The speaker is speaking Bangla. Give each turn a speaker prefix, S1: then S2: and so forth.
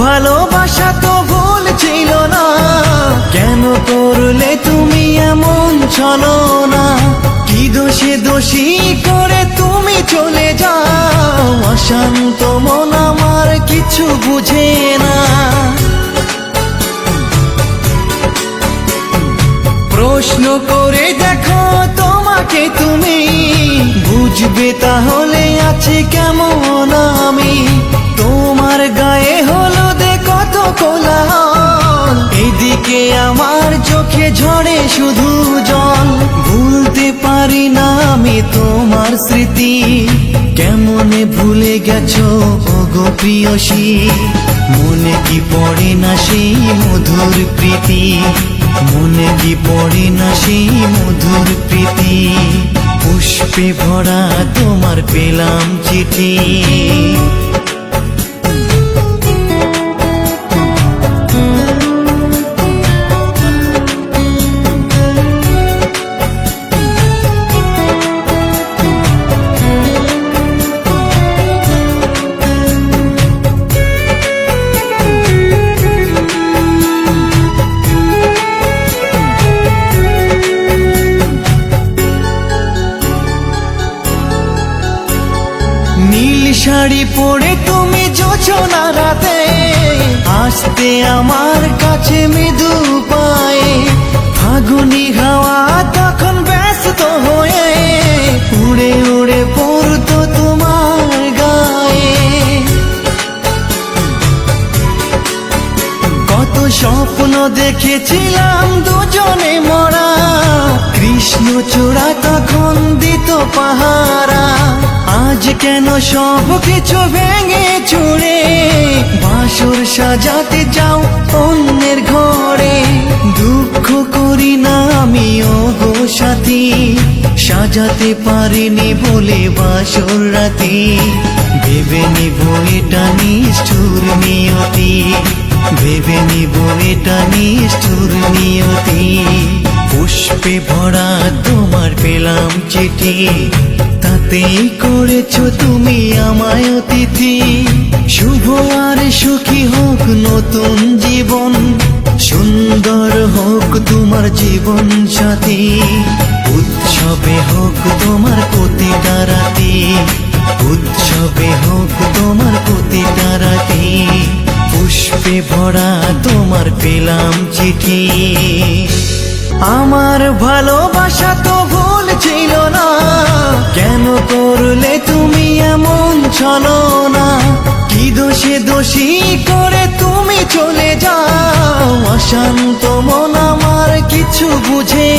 S1: ভালোবাসা তো ভুল ছিল না, কেন করলে তুমি এমন ছলনা? কি দোষে দোষী করে তুমি চলে যাও? অশান্ত মন আমার কিছু বুঝে না। প্রশ্ন করে দেখো তোমাকে তুমি, বুঝবে তাহলে আছে কেমন আমি। তোমার গায়ে হলুদে কত কোলাহল, এদিকে আমার চোখে ঝরে শুধু জল। ভুলতে পারি না আমি তোমার স্মৃতি, কেমনে ভুলে গেছো ওগো প্রিয়সী। মনে কি পড়ে না সেই মধুর প্রীতি, মনে কি পড়ে না সেই মধুর প্রীতি। পুষ্পে ভরা তোমার পেলাম চিঠি। নীল শাড়ি পরে তুমি জোছনা রাতে আসতে আমার কাছে মৃদু পায়ে। ফাগুনি হাওয়া তখন ব্যস্ত হয়ে উড়ে উড়ে পড়তো তোমার গায়ে। কত স্বপ্ন দেখেছিলাম দুজনে মরা, কৃষ্ণচূড়া তখন দিত পাহারা। আজ কেন সব কিছু ভেঙে চুড়ে বাসর সাজাতে যাও অন্যের ঘরে? দুঃখ করি না আমি ওগো সাথী, সাজাতে পারিনি বলে বাসর রাতি। ভেবে নিব এটা নিষ্ঠুর নিয়তি, ভেবে নিব এটা নিষ্ঠুর নিয়তি। পুষ্পে ভরা তোমার পেলাম চিঠি, তাতেই করেছো তুমি আমায় অতিথি। শুভ আর সুখী হোক নতুন জীবন, সুন্দর হোক তোমার জীবন সাথী। উৎসবে হোক তোমার প্রতিটা রাতি, উৎসবে হোক তোমার প্রতিটা রাতি। পুষ্পে ভরা তোমার পেলাম চিঠি। আমার ভালোবাসা তো ভুল ছিল না, কেন করলে তুমি এমন ছলনা? কি দোষে দোষী করে তুমি চলে যাও? অশান্ত মন আমার কিছু বুঝে